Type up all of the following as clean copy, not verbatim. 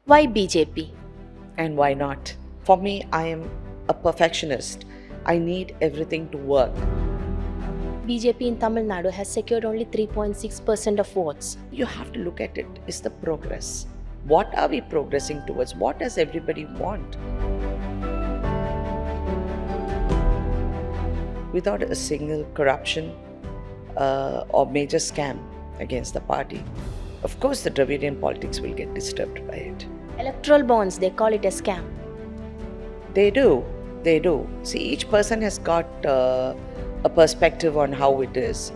Why BJP? And why not? For me, I am a perfectionist. I need everything to work. BJP in Tamil Nadu has secured only 3.6% of votes. You have to look at it is the progress. What are we progressing towards? What does everybody want? Without a single corruption or major scam against the party, of course the Dravidian politics will get disturbed by it. Electoral bonds, they call it a scam. They do. See, each person has got a perspective on how it is.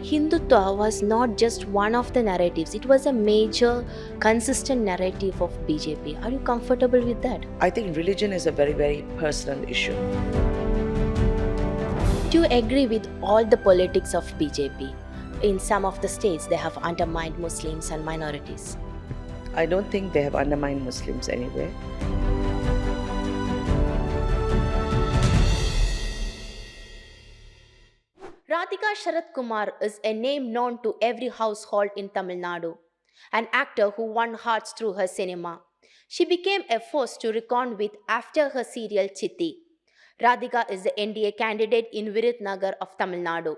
Hindutva was not just one of the narratives, it was a major, consistent narrative of BJP. Are you comfortable with that? I think religion is a very, very personal issue. Do you agree with all the politics of BJP? In some of the states, they have undermined Muslims and minorities. I don't think they have undermined Muslims anywhere. Radikaasarathkumar is a name known to every household in Tamil Nadu, an actor who won hearts through her cinema. She became a force to reckon with after her serial Chitti. Radika is the NDA candidate in Virudhunagar of Tamil Nadu.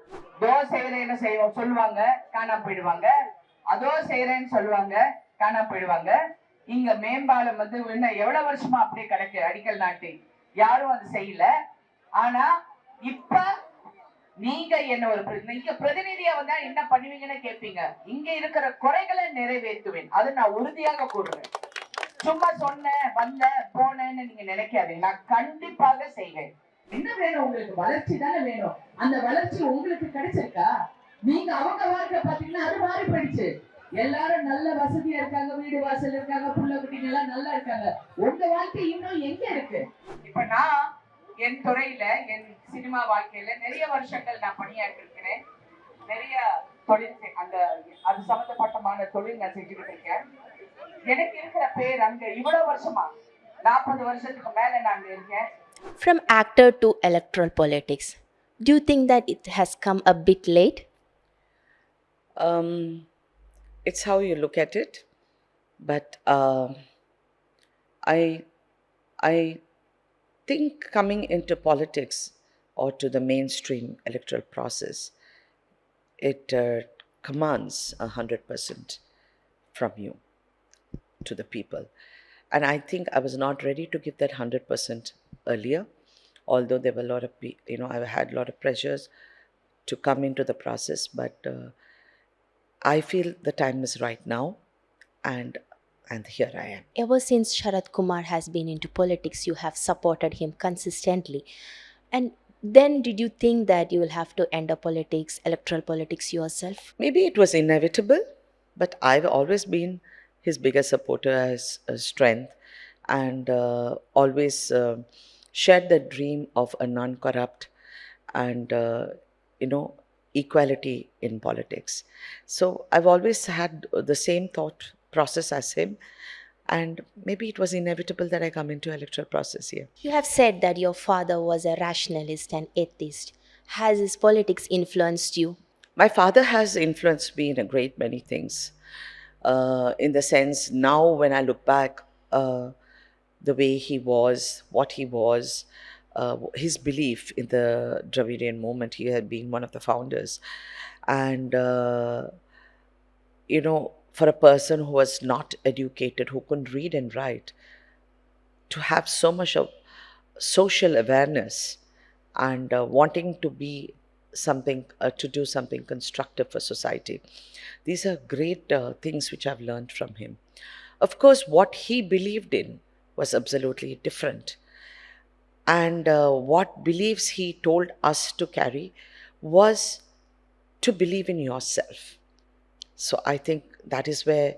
இங்க மேம்பாலம் வந்து எவ்வளவு வருஷமா அப்படியே கிடக்கு அடிக்கல் நாட்டி யாரும் அது செய்யல. ஆனா இப்ப நீங்க என்ன ஒரு நீங்க பிரதிநிதியா வந்தா என்ன பண்ணுவீங்கன்னு கேட்பீங்க. இங்க இருக்கிற குறைகளை நிறைவேற்றுவேன், அது நான் உறுதியாக கூறுறேன். சும்மா சொன்னேன் வந்தேன் போனேன்னு நீங்க நினைக்காதீங்க, நான் கண்டிப்பாக செய்வேன். என்ன வேணும் உங்களுக்கு? வளர்ச்சி தானே வேணும். அந்த வளர்ச்சி உங்களுக்கு கிடைச்சிருக்கா? நீங்க அவங்க வாழ்க்கை பாத்தீங்கன்னா அது மாறி போயிடுச்சு. எல்லாரும் நல்ல வசதியா இருக்காங்க, வீடு வாசல் இருக்காங்க, புள்ள குட்டிங்க எல்லாம் நல்லா இருக்காங்க. உங்க வாழ்க்கை இன்னும் எங்க இருக்கு? இப்ப நான் என் துறையில என் சினிமா வாழ்க்கையில நிறைய வருஷங்கள் நான் பணியாற்றி இருக்கிறேன். நிறைய தொழில் அந்த அது சம்பந்தப்பட்டமான தொழில் நான் செஞ்சுக்கிட்டு இருக்கேன். எனக்கு இருக்கிற பேர் அங்க இவ்வளவு வருஷமா 40 வருஷத்துக்கு மேல நான் இருக்கேன். From actor to electoral politics, do you think that it has come a bit late? It's how you look at it, but I think coming into politics or to the mainstream electoral process, it commands 100% from you to the people. And I think I was not ready to give that 100% earlier, although there were a lot of, I had a lot of pressures to come into the process, but I feel the time is right now, and here I am. Ever since Sarathkumar has been into politics, you have supported him consistently. And then did you think that you will have to enter politics, electoral politics yourself? Maybe it was inevitable, but I've always been his biggest supporter as strength, and always shared the dream of a non-corrupt and equality in politics. So I've always had the same thought process as him, and maybe it was inevitable that I come into electoral process here. You have said that your father was a rationalist and atheist. Has his politics influenced you? My father has influenced me in a great many things. In the sense, now when I look back, the way he was, what he was, his belief in the Dravidian movement, he had been one of the founders. And, for a person who was not educated, who couldn't read and write, to have so much of social awareness and wanting to be something, to do something constructive for society. These are great things which I've learned from him. Of course, what he believed in was absolutely different. And what beliefs he told us to carry was to believe in yourself. So I think that is where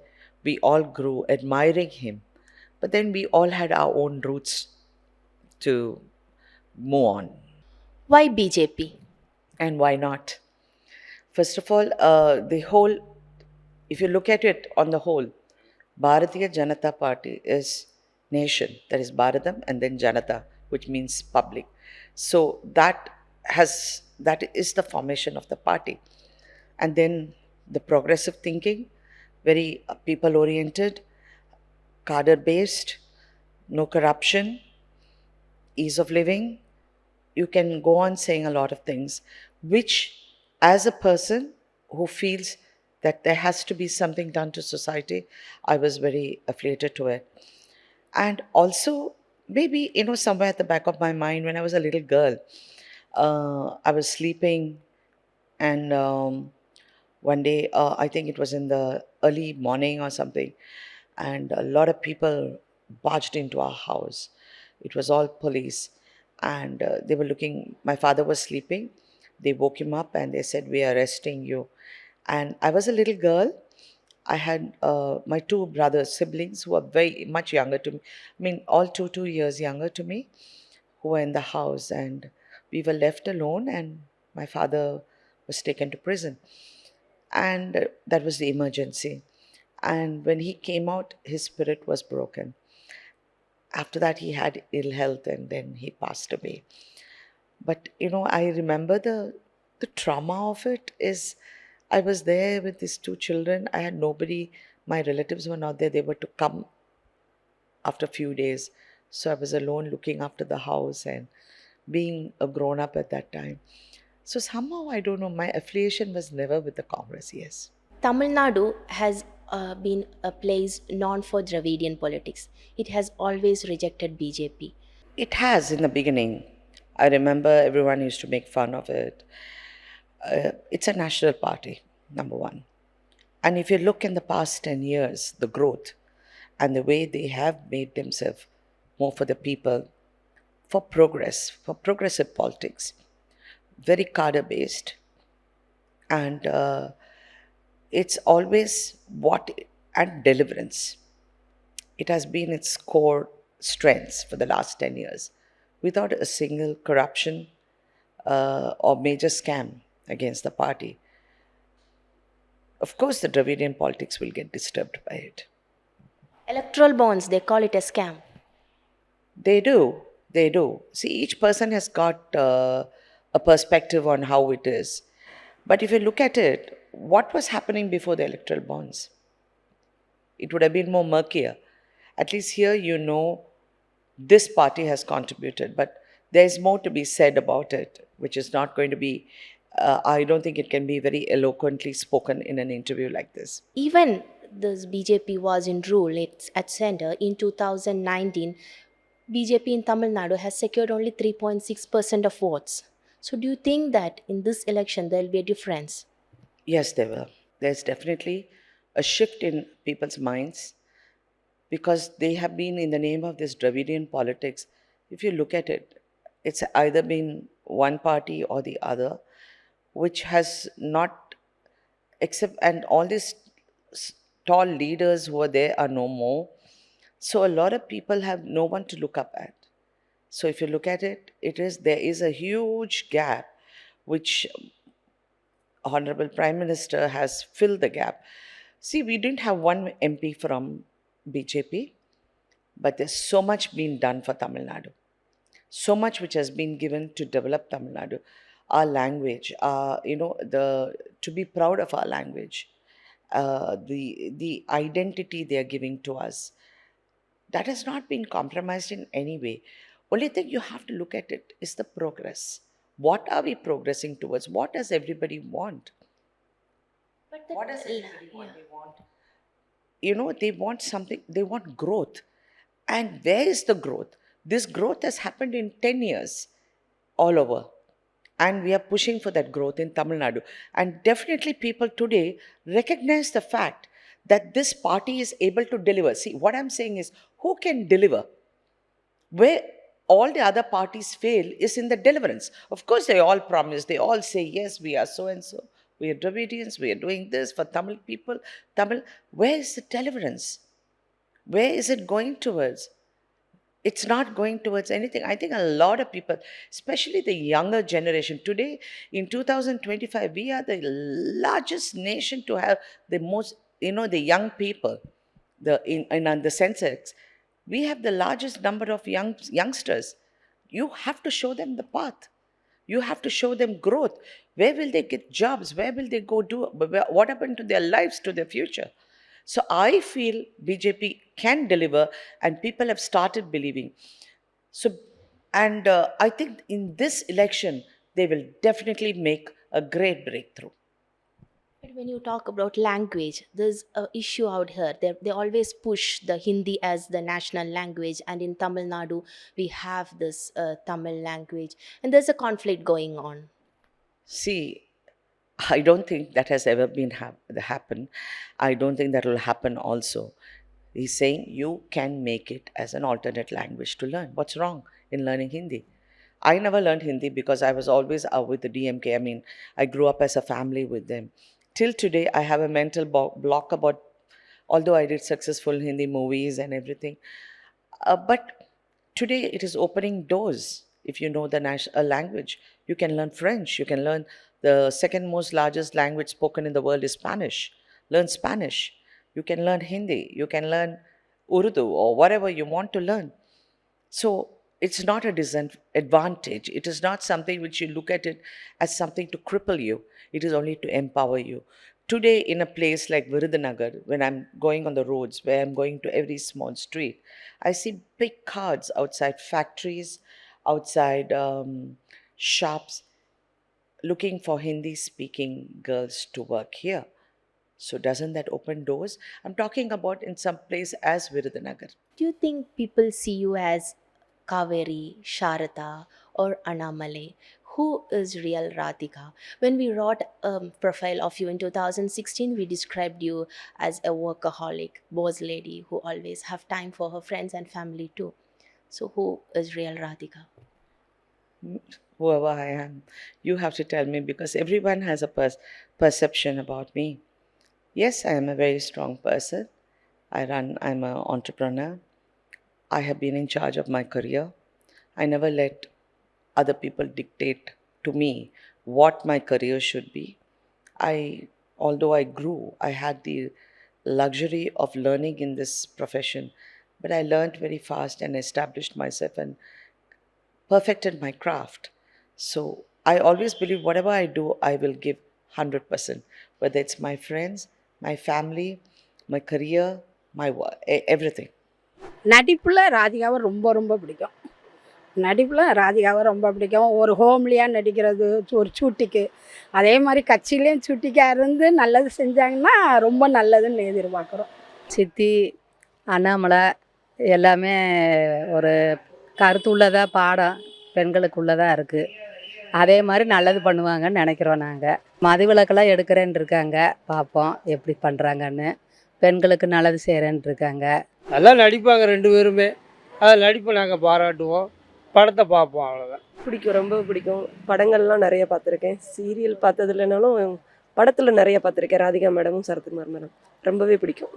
we all grew admiring him. But then we all had our own roots to move on. Why BJP? And why not? First of all, the whole, if you look at it on the whole, Bharatiya Janata Party is nation. That is Bharatam and then Janata, which means public. So that is the formation of the party. And then the progressive thinking, very people oriented, cadre based, no corruption, ease of living. You can go on saying a lot of things, which, as a person who feels that there has to be something done to society, I was very affiliated to it. And also, maybe, somewhere at the back of my mind, when I was a little girl, I was sleeping, and one day, I think it was in the early morning or something, and a lot of people barged into our house. It was all police, and they were looking. My father was sleeping. They woke him up and they said, "We are arresting you." And I was a little girl. I had my two brothers, siblings, who were very much younger to me. I mean, all two years younger to me, who were in the house, and we were left alone. And my father was taken to prison, and that was the emergency. And when he came out, his spirit was broken. After that, he had ill health, and then he passed away. But I remember the trauma of it is, I was there with these two children. I had nobody. My relatives were not there. They were to come after a few days. So I was alone looking after the house and being a grown up at that time. So somehow, I don't know, my affiliation was never with the Congress, yes. Tamil Nadu has been a place known for Dravidian politics. It has always rejected BJP. It has in the beginning. I remember everyone used to make fun of it. It's a national party, number one. And if you look in the past 10 years, the growth and the way they have made themselves more for the people, for progress, for progressive politics, very cadre based, and it's always what and deliverance. It has been its core strengths for the last 10 years without a single corruption or major scam against the party. Of course, the Dravidian politics will get disturbed by it. Electoral bonds, they call it a scam. They do. They do. See, each person has got a perspective on how it is. But if you look at it, what was happening before the electoral bonds? It would have been more murkier. At least here, this party has contributed, but there's more to be said about it, which is not going to be, I don't think it can be very eloquently spoken in an interview like this. Even this BJP was in rule it's at center in 2019. BJP in Tamil Nadu has secured only 3.6% of votes. So do you think that in this election there will be a difference? Yes, there will. There's definitely a shift in people's minds because they have been in the name of this Dravidian politics. If you look at it, it's either been one party or the other, which has not, except, and all these tall leaders who are there are no more. So a lot of people have no one to look up at. So if you look at it, there is a huge gap, which Honorable Prime Minister has filled the gap. See, we didn't have one MP from BJP, but there's so much being done for Tamil Nadu. So much which has been given to develop Tamil Nadu, our language, to be proud of our language, the identity they are giving to us. That has not been compromised in any way. Only thing you have to look at it is the progress. What are we progressing towards? What does everybody want? But What does everybody want? yeah. They want, they want something, they want growth. And where is the growth? This growth has happened in 10 years all over. And we are pushing for that growth in Tamil Nadu. And definitely people today recognize the fact that this party is able to deliver. See, what I'm saying is, who can deliver? Where all the other parties fail is in the deliverance. Of course, they all promise, they all say, yes, we are so and so, we are Dravidians, we are doing this for Tamil people. Tamil, where is the deliverance? Where is it going towards? It's not going towards anything. I think a lot of people, especially the younger generation, today in 2025, we are the largest nation to have the most, the young people, in the census. We have the largest number of youngsters. You have to show them the path. You have to show them growth. Where will they get jobs? Where will they go do? What happened to their lives, to their future? So I feel BJP can deliver, and people have started believing. So, and I think in this election, they will definitely make a great breakthrough. But when you talk about language, there's a issue out here. They always push the Hindi as the national language, and in Tamil Nadu, we have this Tamil language, and there's a conflict going on. See, I don't think that has ever been happened. I don't think that will happen also. He's saying you can make it as an alternate language to learn. What's wrong in learning Hindi? I never learned Hindi because I was always out with the DMK. I mean, I grew up as a family with them. Till today, I have a mental block about, although I did successful Hindi movies and everything. But today, it is opening doors. If you know the national language, you can learn French. You can learn the second most largest language spoken in the world is Spanish. Learn Spanish. You can learn Hindi. You can learn Urdu or whatever you want to learn. So it's not a disadvantage. It is not something which you look at it as something to cripple you. It is only to empower you. Today, in a place like Virudhunagar, when I'm going on the roads, where I'm going to every small street, I see big cards outside factories, outside shops, looking for Hindi speaking girls to work here. So, doesn't that open doors? I'm talking about in some place as Virudhunagar. Do you think people see you as Kaveri, Sharada, or Anamale? Who is real Radhika? When we wrote a profile of you in 2016, we described you as a workaholic, boss lady who always have time for her friends and family too. So who is real Radhika? Whoever I am, you have to tell me because everyone has a perception about me. Yes, I am a very strong person. I'm an entrepreneur. I have been in charge of my career. I never let other people dictate to me what my career should be. Although I grew, I had the luxury of learning in this profession, but I learned very fast and established myself and perfected my craft. So I always believe whatever I do, I will give 100%, whether it's my friends, my family, my career, everything. நடிப்பில் ராதிகாவை ரொம்ப ரொம்ப பிடிக்கும். நடிப்பில் ராதிகாவை ரொம்ப பிடிக்கும். ஒரு ஹோம்லியாக நடிக்கிறது, ஒரு சூட்டிக்கு. அதே மாதிரி கட்சியிலையும் சூட்டிக்காக இருந்து நல்லது செஞ்சாங்கன்னா ரொம்ப நல்லதுன்னு எதிர்பார்க்குறோம். சித்தி, அண்ணாமலை எல்லாமே ஒரு கருத்துள்ளதாக பாடம் பெண்களுக்குள்ளதாக இருக்குது. அதே மாதிரி நல்லது பண்ணுவாங்கன்னு நினைக்கிறோம் நாங்கள். மதுவிலக்கெல்லாம் எடுக்கிறேன்னு இருக்காங்க, பார்ப்போம் எப்படி பண்ணுறாங்கன்னு. பெண்களுக்கு நல்லது செய்கிறேன்னு இருக்காங்க. நல்லா நடிப்பாங்க ரெண்டு பேருமே. அதில் நடிப்பை நாங்கள் பாராட்டுவோம், படத்தை பார்ப்போம், அவ்வளோதான். பிடிக்கும், ரொம்ப பிடிக்கும். படங்கள்லாம் நிறைய பார்த்துருக்கேன். சீரியல் பார்த்தது இல்லைனாலும் படத்தில் நிறைய பார்த்துருக்கேன். ராதிகா மேடமும் சரத்குமார் மேடம் ரொம்பவே பிடிக்கும்.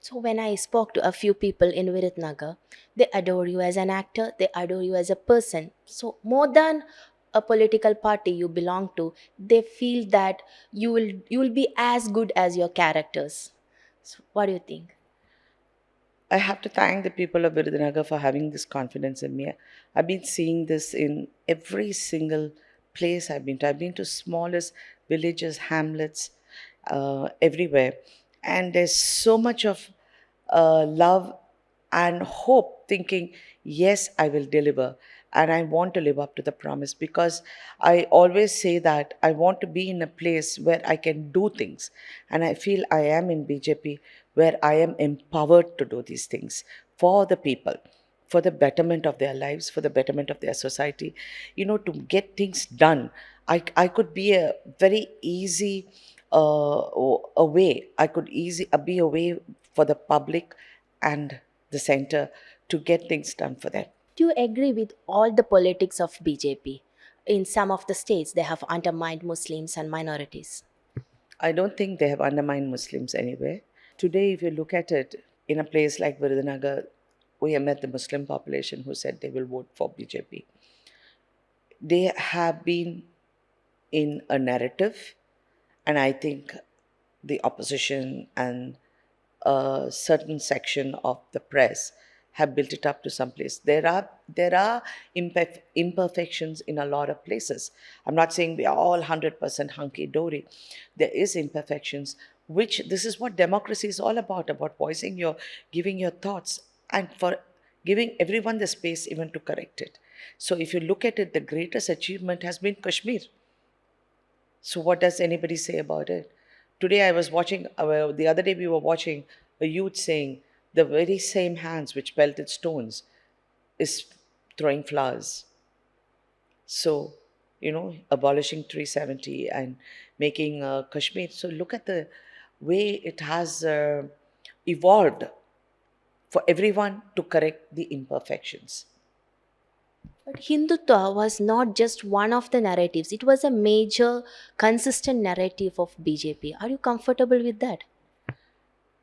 So when I spoke to a few people in Virudhunagar, they adore you as an actor, they adore you as a person. So more than a political party you belong to, they feel that you will be as good as your characters. So what do you think? I have to thank the people of Virudhunagar for having this confidence in me. I've been seeing this in every single place I've been to. I've been to smallest villages, hamlets, everywhere. And there's so much of love and hope, thinking, yes, I will deliver. And I want to live up to the promise because I always say that I want to be in a place where I can do things. And I feel I am in BJP where I am empowered to do these things for the people, for the betterment of their lives, for the betterment of their society, to get things done. I could be a very easy a way. I could be a way for the public and the center to get things done for them. Do you agree with all the politics of BJP? In some of the states, they have undermined Muslims and minorities. I don't think they have undermined Muslims anywhere. Today, if you look at it, in a place like Virudhunagar, we have met the Muslim population who said they will vote for BJP. They have been in a narrative, and I think the opposition and a certain section of the press have built it up to some place. There are imperfections in a lot of places. I'm not saying we are all 100% hunky-dory. There is imperfections, which this is what democracy is all about voicing your, giving your thoughts, and for giving everyone the space even to correct it. So if you look at it, the greatest achievement has been Kashmir. So what does anybody say about it? Today I was watching, the other day we were watching a youth saying the very same hands which pelted stones is throwing flowers. So, abolishing 370 and making Kashmir. So look at the way it has evolved for everyone to correct the imperfections. But Hindutva was not just one of the narratives, it was a major, consistent narrative of BJP. Are you comfortable with that?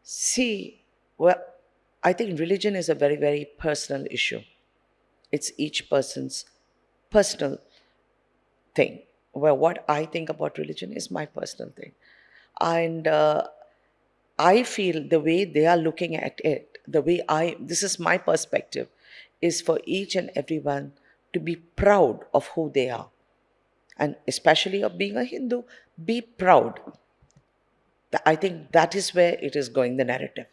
See, well, I think religion is a very, very personal issue. It's each person's personal thing. Well, what I think about religion is my personal thing. And I feel the way they are looking at it, this is my perspective, is for each and everyone to be proud of who they are. And especially of being a Hindu, be proud. I think that is where it is going, the narrative.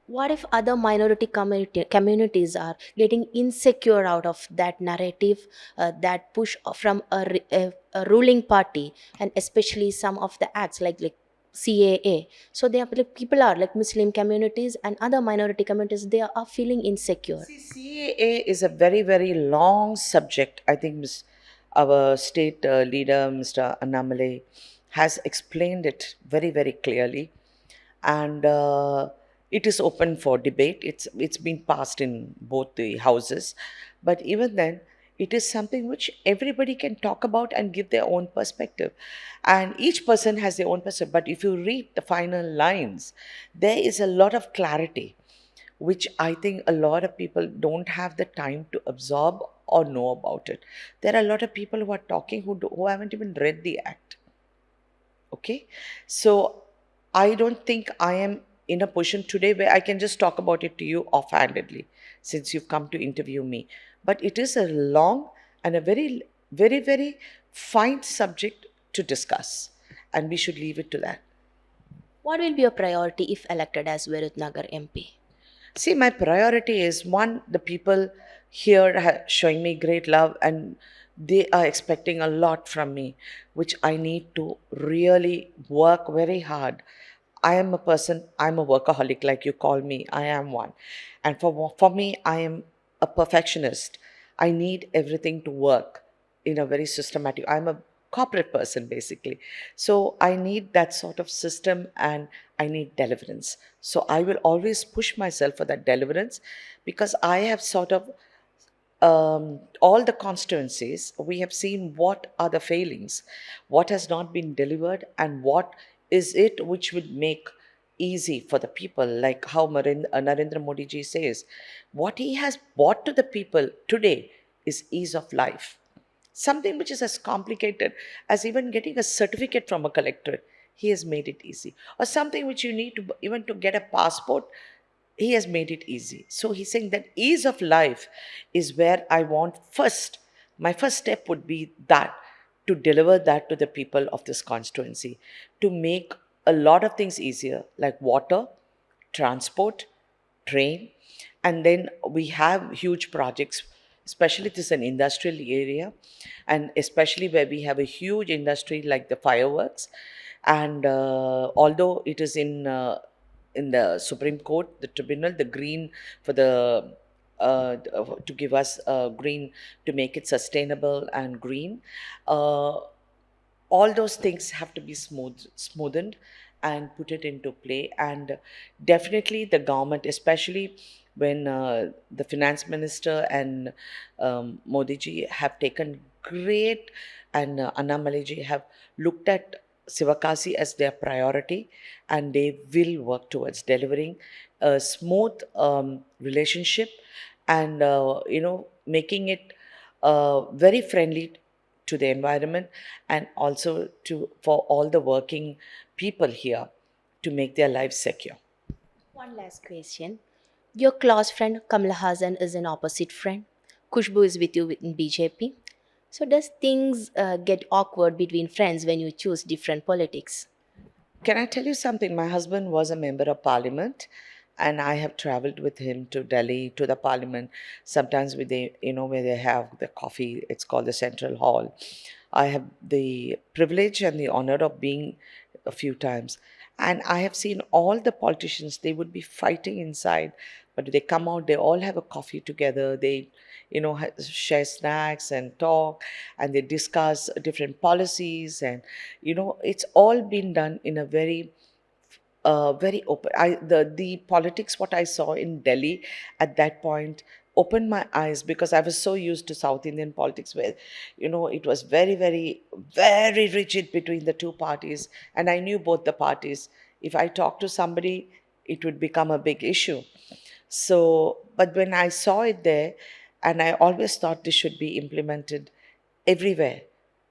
What if other minority communities are getting insecure out of that narrative, that push from a ruling party, and especially some of the acts like CAA? So they are like, people are like Muslim communities and other minority communities. They are feeling insecure. See, CAA is a very, very long subject. I think our state leader, Mr. Annamalai, has explained it very, very clearly. And it is open for debate. It's been passed in both the houses. But even then, it is something which everybody can talk about and give their own perspective. And each person has their own perspective. But if you read the final lines, there is a lot of clarity, which I think a lot of people don't have the time to absorb or know about it. There are a lot of people who are talking who haven't even read the act. Okay? So I don't think I am in a position today where I can just talk about it to you offhandedly, since you've come to interview me. But it is a long and a very, very, very fine subject to discuss, and we should leave it to that. What will be your priority if elected as Virudhunagar MP? See, my priority is one, the people here are showing me great love and they are expecting a lot from me, which I need to really work very hard. I am a person, I'm a workaholic, like you call me, I am one. And for me, I am a perfectionist. I need everything to work in a very systematic, I'm a corporate person basically. So I need that sort of system and I need deliverance. So I will always push myself for that deliverance, because I have sort of all the constituencies, we have seen what are the failings, what has not been delivered, and what is it which would make easy for the people. Like how Narendra Modi ji says, what he has brought to the people today is ease of life. Something which is as complicated as even getting a certificate from a collectorate, he has made it easy. Or something which you need to even to get a passport, he has made it easy. So he's saying that ease of life is where I want first. My first step would be that, to deliver that to the people of this constituency, to make a lot of things easier, like water, transport, train. And then we have huge projects, especially this is an industrial area, and especially where we have a huge industry like the fireworks. And although it is in the Supreme Court, the tribunal, the green for the to give us green, to make it sustainable and green. All those things have to be smoothened and put it into play. And definitely the government, especially when the finance minister and Modi ji have taken great, and Annamalai ji have looked at Sivakasi as their priority, and they will work towards delivering a smooth relationship, and making it very friendly to the environment, and also for all the working people here, to make their lives secure. One last question. Your close friend Kamala Hassan is an opposite friend. Kushbu is with you in BJP. So does things get awkward between friends when you choose different politics? Can I tell you something? My husband was a member of parliament, and I have traveled with him to Delhi, to the parliament. Sometimes with the, where they have the coffee, it's called the Central Hall. I have the privilege and the honor of being a few times. And I have seen all the politicians, they would be fighting inside, but they come out, they all have a coffee together. They, share snacks and talk, and they discuss different policies. And, it's all been done in a very very open. The politics what I saw in Delhi at that point opened my eyes, because I was so used to South Indian politics where it was very, very, very rigid between the two parties, and I knew both the parties. If I talked to somebody, it would become a big issue. So, but when I saw it there, and I always thought this should be implemented everywhere,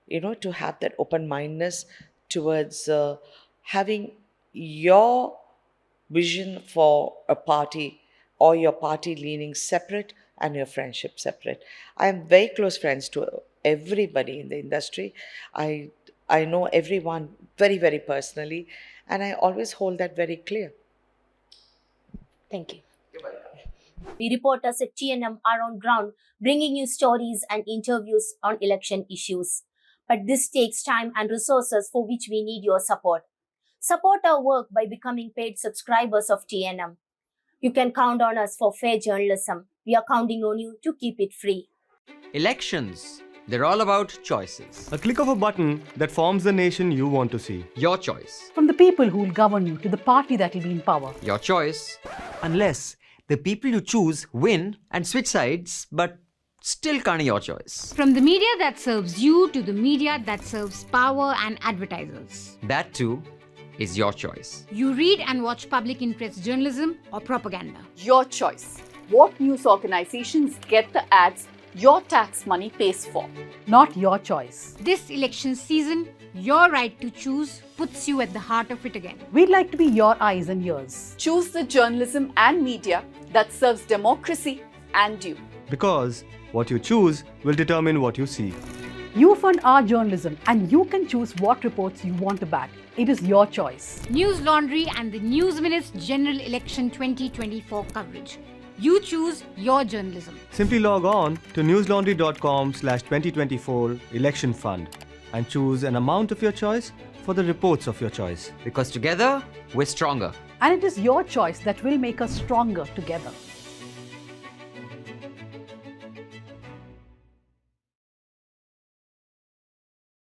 to have that open mindedness towards having your vision for a party or your party leaning separate and your friendship separate. I am very close friends to everybody in the industry. I know everyone very, very personally, and I always hold that very clear. Thank you. We reporters at TNM are on ground bringing you stories and interviews on election issues. But this takes time and resources for which we need your support. Support our work by becoming paid subscribers of TNM. You can count on us for fair journalism. We are counting on you to keep it free. Elections. They're all about choices. A click of a button that forms the nation you want to see. Your choice. From the people who will govern you to the party that will be in power. Your choice. Unless the people you choose win and switch sides, but still can't your choice. From the media that serves you to the media that serves power and advertisers. That too is your choice. You read and watch public interest journalism or propaganda. Your choice. What news organizations get the ads your tax money pays for. Not your choice. This election season, your right to choose puts you at the heart of it again. We'd like to be your eyes and ears. Choose the journalism and media that serves democracy and you. Because what you choose will determine what you see. You fund our journalism and you can choose what reports you want to back. It is your choice. News Laundry and the News Minutes General Election 2024 coverage. You choose your journalism. Simply log on to newslaundry.com/2024 election fund and choose an amount of your choice for the reports of your choice. Because together, we're stronger. And it is your choice that will make us stronger together.